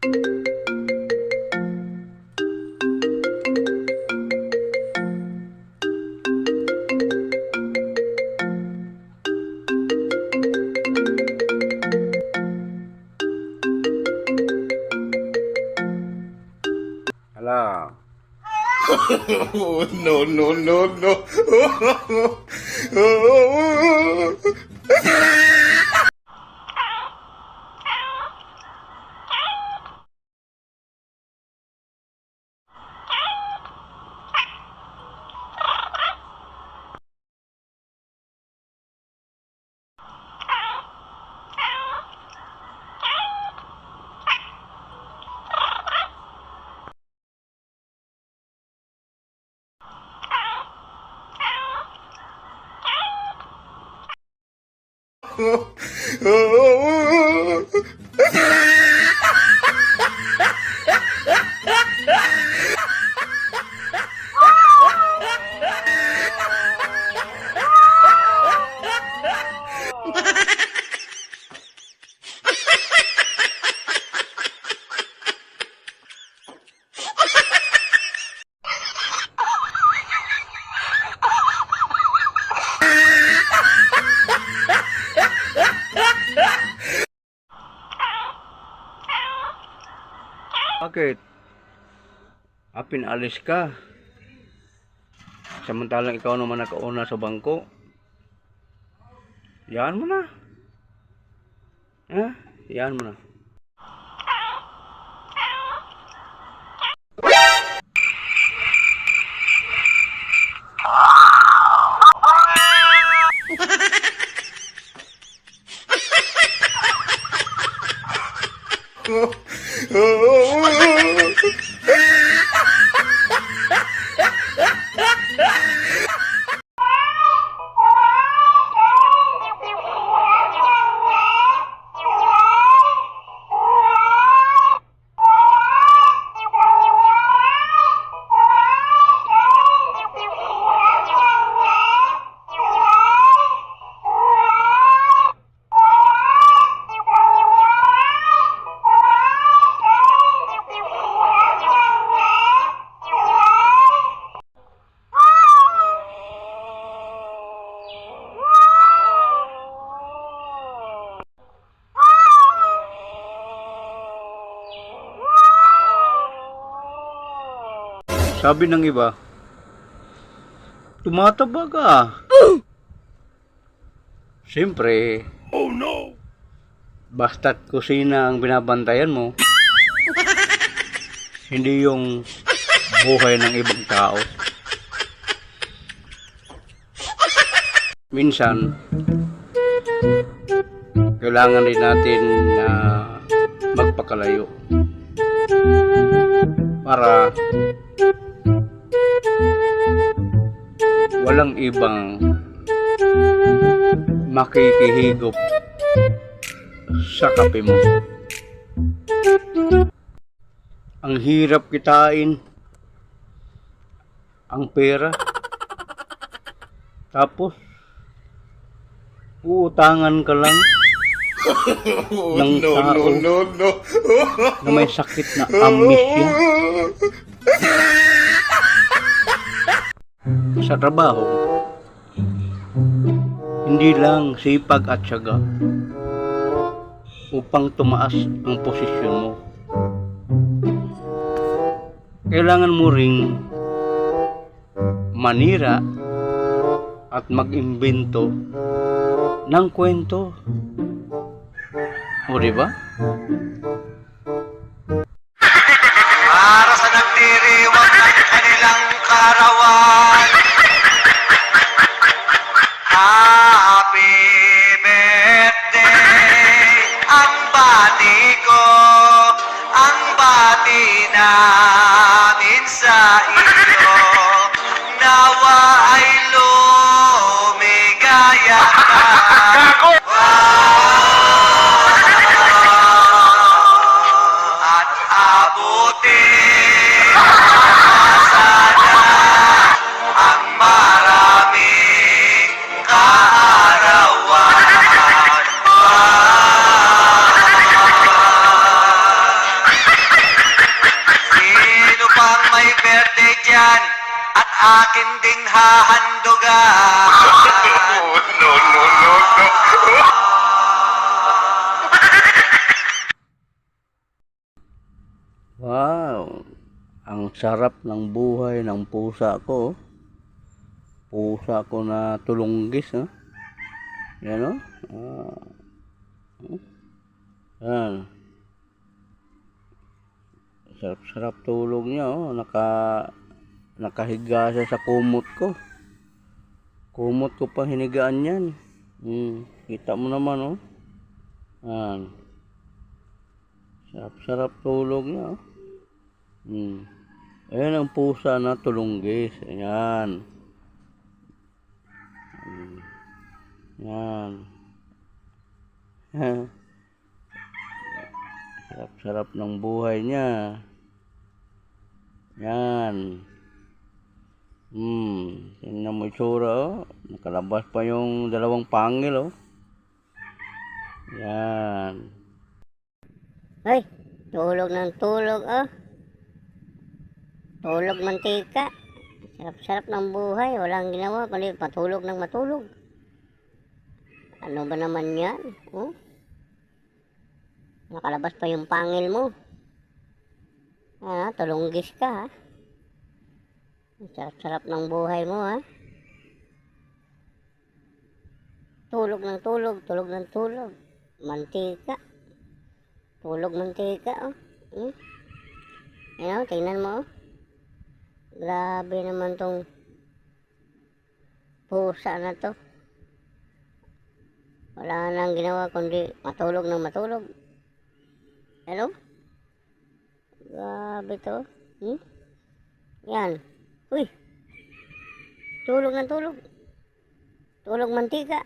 Hala. No, no, no, no. Bakit? Pinalis ka. Samantalang ikaw naman nakauna sa bangko. Yan mo na. Ha? Yan mo na. Sabi ng iba, tumataba ka. Siyempre, Oh no! basta't kusina ang binabantayan mo, hindi yung buhay ng ibang tao. Minsan, kailangan din natin na magpakalayo para walang ibang makikihigop sa kape mo. Ang hirap kitain ang pera, tapos uutangan ka lang ng No, tao no, no, no. na may sakit na amnesia. Sa trabaho, hindi lang sipag at tiyaga upang tumaas ang posisyon mo. Kailangan mo ring manira at mag-imbento ng kwento. O diba? Para sa nagdiriwang ng kanilang karawan, happy birthday ang bati ko, ang bati namin sa iyo. Nawa ay lumigaya ka. At abutin sana ang maraming kaarawan. akin ding hahandugan. Oh, no, no, no, no. Wow, ang sarap ng buhay ng pusa ko. Pusa ko na tulunggis, ha? Yan, oh. Yan. Sarap-sarap tulog niya, oh. Nakahiga siya sa kumot ko. Kumot ko pa hinigaan yan. Kita mo naman, oh. Yan. Sarap-sarap tulog niya, oh. Ayan ang pusa na tulunggis. Ayan. Yan. Sarap-sarap ng buhay niya. Yan. Tingnan mo itsura, oh. Nakalabas pa yung dalawang pangil, oh. Yan. Ay, tulog ng tulog, oh. Tulog mantika. Sarap-sarap ng buhay. Walang ginawa kundi matulog ng matulog. Ano ba naman yan? Oh? Nakalabas pa yung pangil mo. Tulunggis ka, ha? Sarap-sarap ng buhay mo, ha? Tulog ng tulog, tulog ng tulog. Mantika. Tulog mantika, oh. Ayan, tingnan mo, oh. Grabe naman tong pusa na to. Wala nang ginawa kundi matulog ng matulog. Hello? Grabe to. Yan. Uy. Tulog ng tulog. Tulog mantika.